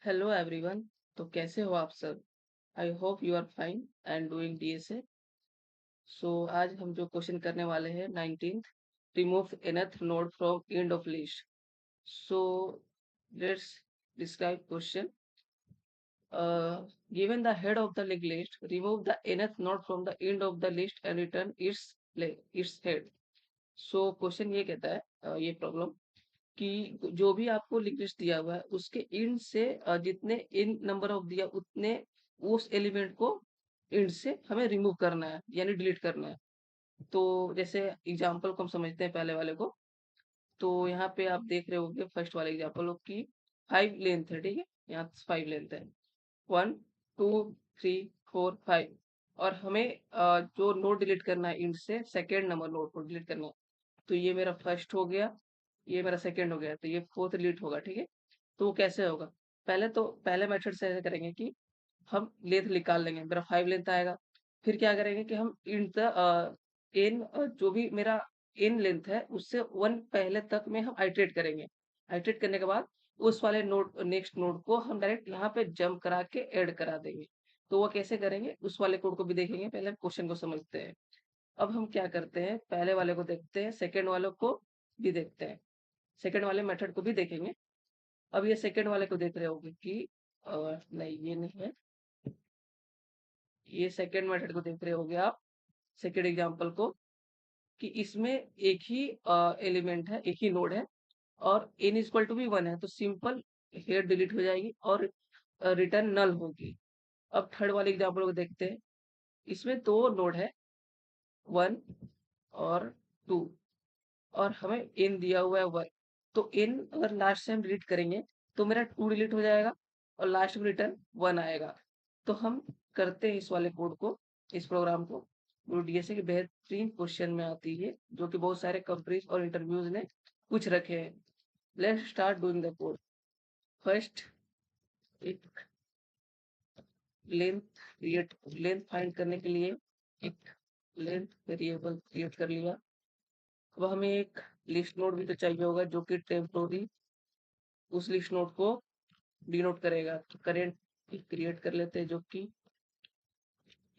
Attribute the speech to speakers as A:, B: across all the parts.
A: Hello everyone. तो कैसे हो आप सब? I hope you are fine and doing DSA. So आज हम जो क्वेश्चन करने वाले हैं 19th, remove nth node from end of list. So let's describe question. Given the head of the linked list, remove the nth node from the end of the list and return its head. So question ये कहता है, ये problem कि जो भी आपको link list दिया हुआ है उसके इंड से जितने इन नंबर ऑफ दिया उतने उस एलिमेंट को इंड से हमें रिमूव करना है यानी डिलीट करना है। तो जैसे एग्जांपल को हम समझते हैं पहले वाले को। तो यहाँ पे आप देख रहे होंगे फर्स्ट वाले एग्जांपल की 5 लेंथ है, ठीक है। यहाँ 5 लेंथ है, 1 2 3 4 5। और हमें जो नोड डिलीट करना है इंड से सेकेंड नंबर नोड को डिलीट करना है। तो ये मेरा फर्स्ट हो गया, ये मेरा सेकंड हो गया, तो ये फोर्थ डिलीट होगा, ठीक है। तो वो कैसे होगा? पहले मेथड से ऐसे करेंगे कि हम लेंथ निकाल लेंगे, मेरा 5 लेंथ आएगा। फिर क्या करेंगे कि हम इन द इन जो भी मेरा इन लेंथ है उससे 1 पहले तक में हम आइटरेट करेंगे। आइटरेट करने के बाद उस वाले नोड नेक्स्ट नोड को हम डायरेक्ट यहाँ पे जंप करा के ऐड करा देंगे। तो वो कैसे करेंगे उस वाले कोड को भी देखेंगे, पहले क्वेश्चन को समझते हैं। अब हम क्या करते हैं, पहले वाले को देखते हैं, सेकेंड वाले को भी देखते हैं, सेकेंड वाले मेथड को भी देखेंगे। अब ये सेकेंड वाले को देख रहे होंगे कि नहीं ये नहीं है, ये सेकेंड मेथड को देख रहे होंगे आप, सेकेंड एग्जांपल को, कि इसमें एक ही एलिमेंट है, एक ही नोड है और n इक्वल टू भी 1 है, तो सिंपल हेड डिलीट हो जाएगी और रिटर्न नल होगी। अब थर्ड वाले एग्जांपल को देखते हैं। इसमें दो नोड है, 1 और 2, और हमें n दिया हुआ है 1। तो n अगर लास्ट से हम डिलीट करेंगे तो मेरा 2 डिलीट हो जाएगा और लास्ट में रिटर्न 1 आएगा। तो हम करते हैं इस वाले कोड को, इस प्रोग्राम को। वो डीएसए के बेहतरीन क्वेश्चन में आती है जो कि बहुत सारे कंपनीज और इंटरव्यूज ने पूछ रखे हैं। Let's start doing the code. First एक लेंथ क्रिएट, लेंथ फाइंड करने के लिए एक लेंथ वेरिएबल क्रिएट कर लिया। अब हमें एक लिस्ट नोड भी तो चाहिए होगा जो कि टेम्पोररी उस लिस्ट नोड को डिनोट करेगा। तो करेंट क्रिएट कर लेते हैं जो कि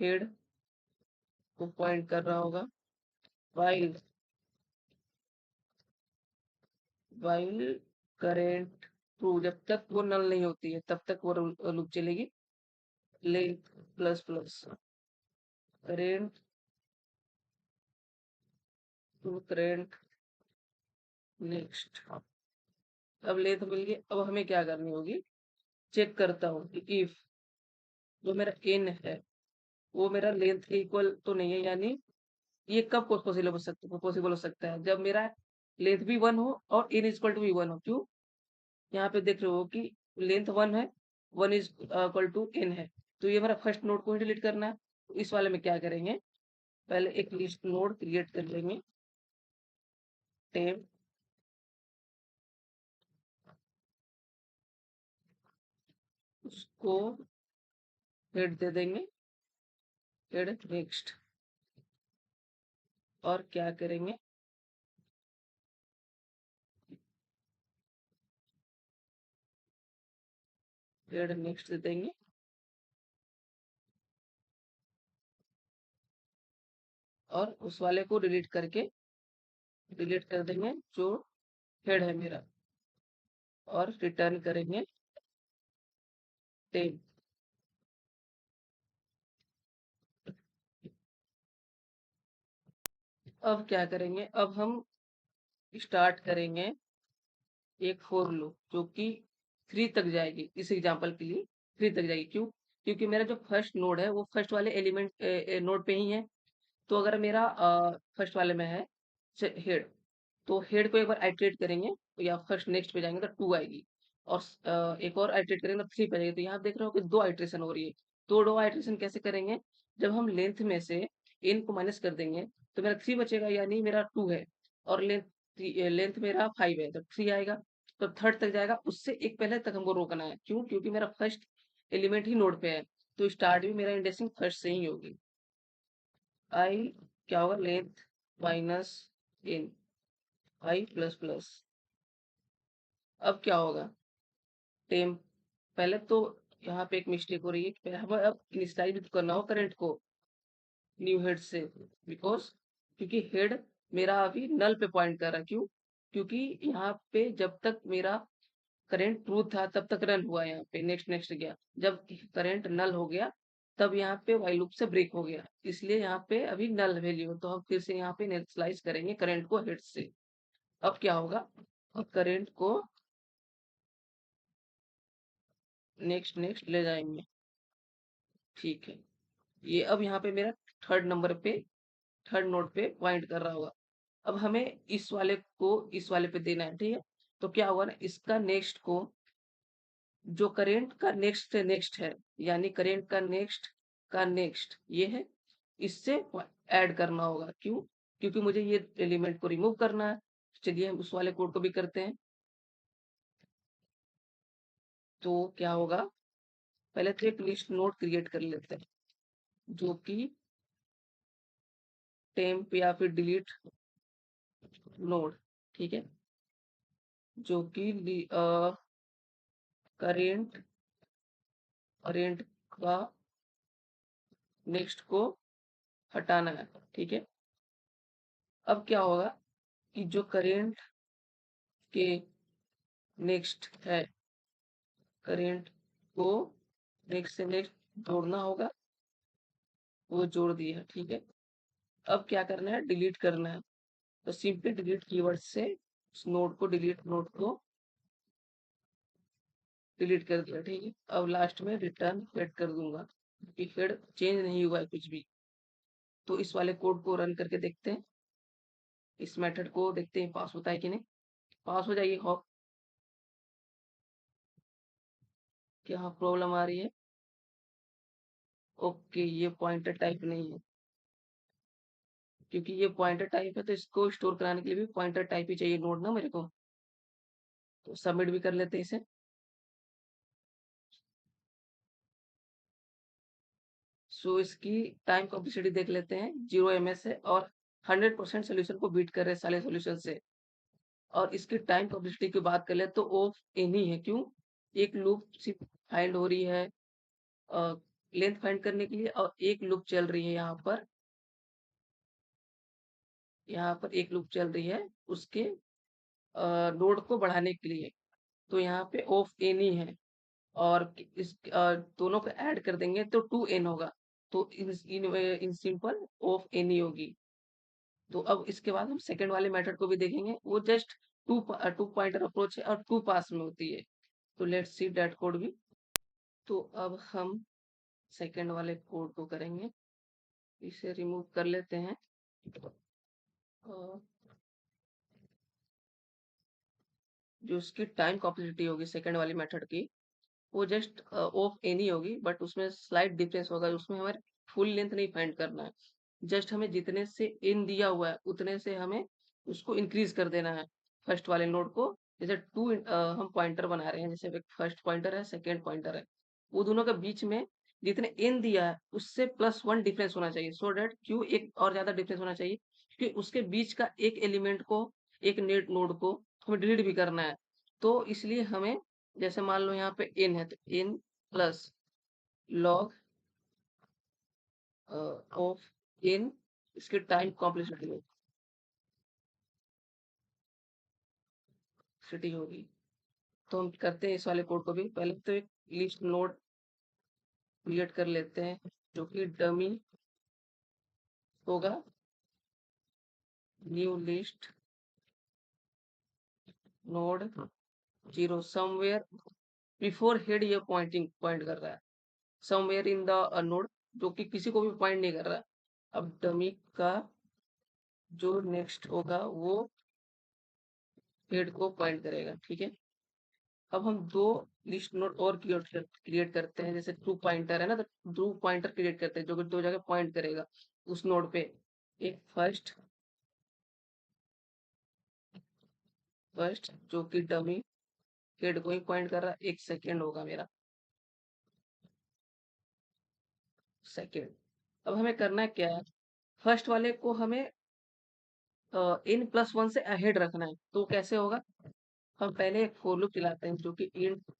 A: हेड को पॉइंट कर रहा होगा। वाइल वाइल करेंट ट्रू, जब तक वो नल नहीं होती है तब तक वो लूप चलेगी। Length plus plus current to current next. अब लेंथ मिल गई। अब हमें क्या करनी होगी, चेक करता हूँ कि इफ जो मेरा n है वो मेरा लेंथ के इक्वल तो नहीं है, यानी ये कब पॉसिबल हो सकता है जब मेरा लेंथ भी 1 हो और n इक्वल टू भी 1 हो। क्यों? यहाँ पे देख रहे हो कि लेंथ 1 है, 1 इज इक्वल टू n है, तो ये मेरा फर्स्ट नोड को ही डिलीट करना है। तो इस वाले में क्या करेंगे, पहले एक लिस्ट नोड क्रिएट कर लेंगे, टेम उसको हेड दे देंगे, हेड नेक्स्ट। और क्या करेंगे, हेड नेक्स्ट दे देंगे और उस वाले को डिलीट कर देंगे जो हेड है मेरा, और रिटर्न करेंगे टेम। अब क्या करेंगे, अब हम स्टार्ट करेंगे एक फोर लूप जो कि 3 तक जाएगी। इस एग्जांपल के लिए 3 तक जाएगी। क्यों? क्योंकि मेरा जो फर्स्ट नोड है वो फर्स्ट वाले एलिमेंट नोड पे ही है। तो अगर मेरा फर्स्ट वाले में है हेड, तो हेड को एक बार आइटरेट करेंगे तो या फर्स्ट नेक्स्ट पे जाएंगे तो 2 आएगी, और एक और आइटरेट करेंगे तो 3 पे जाएगी। तो यहाँ देख रहे हो कि 2 आइटरेशन हो रही है। तो 2 आइटरेशन कैसे करेंगे, जब हम लेंथ में से इन को माइनस कर देंगे तो मेरा 3 बचेगा, यानी मेरा 2 है और लेंथ मेरा 5 है तो 3 आएगा। तो थर्ड तक जाएगा, उससे एक पहले तक हमको रोकना है। क्यों? क्योंकि मेरा फर्स्ट एलिमेंट ही नोड पे है, तो स्टार्ट भी मेरा इंडेक्सिंग फर्स्ट से ही होगी। आई क्या होगा, लेंथ माइनस इन आई प्लस प्लस। अब क्या होगा, टेम पहले तो यहाँ पे एक मिस्टेक हो रही है कि पहले हमें अब इनिशियलाइज करना हो करंट को न्यू हेड से, बिकॉज क्योंकि हेड मेरा अभी नल पे पॉइंट कर रहा है। क्यों? क्योंकि यहाँ पे जब तक मेरा करंट ट्रू था तब तक रन हुआ, यहाँ पे नेक्स्ट नेक्स्ट गया। जब करंट नल हो गया तब यहाँ पे वाइल लूप से ब्रेक हो गया, इसलिए यहाँ पे अभी नल वैल्यू। तो हम फिर से यहाँ पे इनिशियलाइज करेंगे करंट को हेड से। अब क्या होगा, अब करंट को नेक्स्ट नेक्स्ट ले जाएंगे। ठीक है, ये अब यहाँ पे मेरा थर्ड नंबर पे, थर्ड नोड पे पॉइंट कर रहा होगा। अब हमें इस वाले को इस वाले पे देना है, ठीक है। तो क्या होगा ना, इसका नेक्स्ट को जो करेंट का नेक्स्ट से नेक्स्ट है, यानी करेंट का नेक्स्ट ये है, इससे ऐड करना होगा। क्यों? क्योंकि मुझे ये एलिमेंट को रिमूव करना है। चलिए हम उस वाले कोड को भी करते हैं। तो क्या होगा, पहले तो एक लिस्ट नोड क्रिएट कर लेते हैं जो कि टेम्प या फिर डिलीट नोड, ठीक है, जो कि करेंट करेंट का नेक्स्ट को हटाना है, ठीक है। अब क्या होगा कि जो करेंट के नेक्स्ट है, करेंट को नेक्स्ट से नेक्स्ट जोड़ना होगा, वो जोड़ दिया, ठीक है। अब क्या करना है, डिलीट करना है। तो सिंपली डिलीट कीवर्ड से उस नोड को, डिलीट नोड को डिलीट कर दिया, ठीक है। अब लास्ट में रिटर्न हेड कर दूंगा क्योंकि हेड चेंज नहीं हुआ है कुछ भी। तो इस वाले कोड को रन करके देखते हैं, इस मेथड को देखते हैं पास होता है कि नहीं। पास हो जाएगी होप। क्या प्रॉब्लम आ रही है? ओके, ये पॉइंटर टाइप नहीं है, क्योंकि ये पॉइंटर टाइप है तो इसको स्टोर कराने के लिए भी पॉइंटर टाइप ही चाहिए नोड ना मेरे को। तो सबमिट भी कर लेते हैं इसे। सो इसकी टाइम कॉम्प्लेक्सिटी देख लेते हैं, 0 ms है और 100% सोल्यूशन को बीट कर रहे हैं सारे सोल्यूशन से। और इसकी टाइम कॉम्प्लेक्सिटी की बात कर ले तो ऑफ एनी है। क्यों? एक लूप सिर्फ फाइंड हो रही है लेंथ फाइंड करने के लिए, और एक लूप चल रही है यहाँ पर एक लूप चल रही है उसके लोड को बढ़ाने के लिए। तो यहाँ पे ऑफ एनी है, और इस दोनों को ऐड कर देंगे तो 2n होगा। तो इन सिंपल ऑफ एनी होगी। तो अब इसके बाद हम सेकंड वाले मेथड को भी देखेंगे, वो जस्ट टू पॉइंटर अप्रोच है और टू पास में होती है। तो लेट्स सी दैट कोड भी। तो अब हम सेकंड वाले कोड को करेंगे, इसे रिमूव कर लेते हैं। जो इसकी टाइम कॉम्प्लेक्सिटी होगी सेकंड वाली मेथड की, वो जस्ट ऑफ एनी होगी, बट उसमें स्लाइट डिफरेंस होगा। उसमें हमें फुल लेंथ नहीं फाइंड करना है, जस्ट हमें जितने से इन दिया हुआ है उतने से हमें उसको इंक्रीज कर देना है फर्स्ट वाले नोड को। जैसे हम पॉइंटर बना रहे हैं, जैसे एक फर्स्ट पॉइंटर है, सेकेंड पॉइंटर है, वो दोनों के बीच में जितने इन दिया है उससे +1 डिफरेंस होना चाहिए। सो डेट क्यों एक और ज्यादा डिफरेंस होना चाहिए, क्योंकि उसके बीच का एक एलिमेंट को, एक नेट नोड को हमें डिलीट भी करना है। तो इसलिए हमें, जैसे मान लो यहाँ पे इन है तो इन प्लस लॉग ऑफ इन, इसकी टाइम कॉम्प्लेक्सिटी सिटी होगी। तो हम करते हैं इस वाले कोड को भी। पहले तो एक लिस्ट नोड क्रिएट कर लेते हैं जो कि डमी होगा, new list node 0 somewhere before head. ये पॉइंट कर रहा है समवेयर इन द नोड, जो कि किसी को भी पॉइंट नहीं कर रहा है। अब डमी का जो नेक्स्ट होगा वो हेड को पॉइंट करेगा, ठीक है। अब हम दो लिस्ट नोड और क्रिएट करते हैं, जैसे टू पॉइंटर है ना, तो टू पॉइंटर क्रिएट करते हैं जो कि दो जगह पॉइंट करेगा उस नोड पे। एक फर्स्ट जो कि डमी हेड को ही पॉइंट कर रहा है, एक सेकेंड होगा मेरा सेकेंड। अब हमें करना क्या है, फर्स्ट वाले को हमें n+1 से अहेड रखना है। तो कैसे होगा, हम पहले एक फोर लूप चलाते हैं जो कि int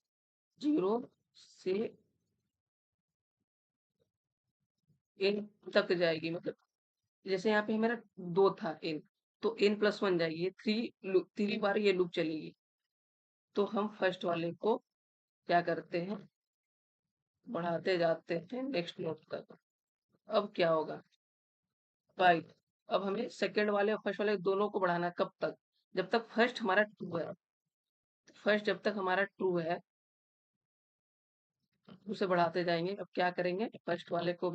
A: 0 से n तक जाएगी, मतलब जैसे यहाँ पे मेरा 2 था n, तो n+1 जाएगी, ये 3 बार ये लूप चलेगी। तो हम फर्स्ट वाले को क्या करते हैं, बढ़ाते जाते हैं नेक्स्ट नोड तक। अब क्या होगा, 5। अब हमें सेकंड वाले और फर्स्ट वाले दोनों को बढ़ाना है, कब तक, जब तक फर्स्ट हमारा ट्रू है। फर्स्ट जब तक हमारा ट्रू है उसे बढ़ाते जाएंगे। अब क्या करेंगे, फर्स्ट वाले को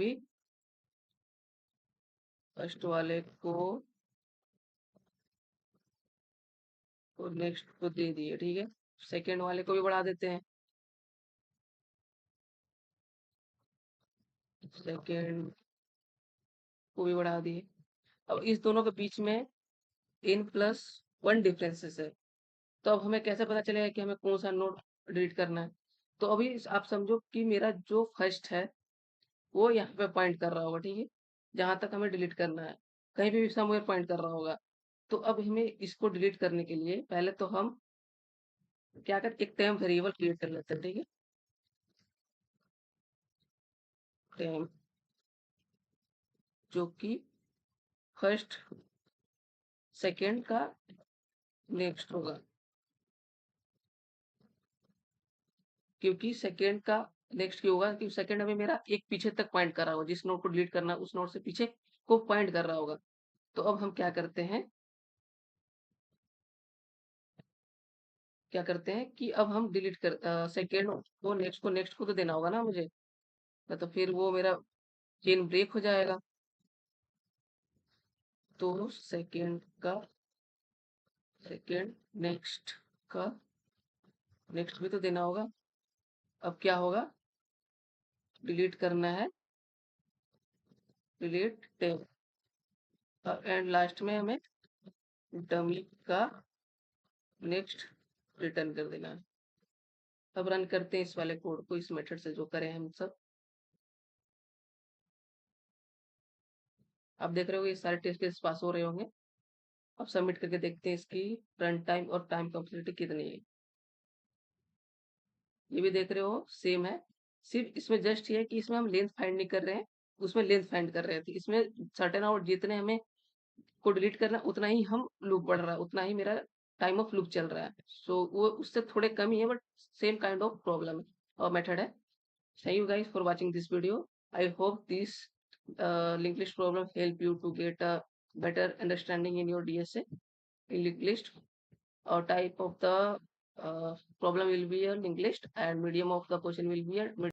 A: और नेक्स्ट को दे दिए, ठीक है। सेकंड वाले को भी बढ़ा देते हैं, सेकंड को भी बढ़ा दिए। अब इस दोनों के बीच में n+1 डिफरेंसेस है, तो अब हमें कैसे पता चलेगा कि हमें कौन सा नोड डिलीट करना है। तो अभी आप समझो कि मेरा जो फर्स्ट है वो यहाँ पे पॉइंट कर रहा होगा, ठीक है, जहां तक हमें डिलीट करना है, कहीं भी समवेयर पॉइंट कर रहा होगा। तो अब हमें इसको डिलीट करने के लिए पहले तो हम क्या कर, एक टेम्प वेरिएबल क्रिएट कर लेते हैं, ठीक है। टेम्प जो कि फर्स्ट सेकेंड का नेक्स्ट होगा, क्योंकि सेकेंड का नेक्स्ट क्यों होगा, क्योंकि सेकेंड अभी मेरा एक पीछे तक पॉइंट कर रहा होगा, जिस नोड को डिलीट करना है उस नोड से पीछे को पॉइंट कर रहा होगा। तो अब हम क्या करते हैं कि अब हम डिलीट कर, सेकेंड को नेक्स्ट को तो देना होगा ना मुझे, तो फिर वो मेरा चेन ब्रेक हो जाएगा। तो सेकेंड नेक्स्ट का नेक्स्ट भी तो देना होगा। अब क्या होगा, डिलीट करना है, डिलीट टेब, एंड लास्ट में हमें डमी का नेक्स्ट रिटर्न कर देना है। अब रन करते हैं इस वाले कोड को, इस मेथड से जो करें हम सब। आप देख रहे हो ये सारे टेस्ट केस पास हो रहे होंगे। अब सबमिट करके देखते हैं इसकी रन टाइम और टाइम कम्प्लीटिविटी कितनी है। ये भी देख रहे हो सेम है, सिर्फ इसमें जस्ट ये है कि इसमें हम लेंथ फाइंड नहीं कर रहे हैं, उसमें लेंथ फाइंड कर रहे थे। इसमें सर्टेन आउट जितने हमें को डिलीट करना है उतना ही हम लूप बढ़ रहा है, उतना ही मेरा टाइम ऑफ लूप चल रहा है। सो वो उससे थोड़े कम ही है, but same kind of problem है और मेथड है। Thank you guys for watching this video. I hope this linked list problem help you to get a better understanding in your DSA in linked list. Or type of the problem will be a linked list and medium of the question will be a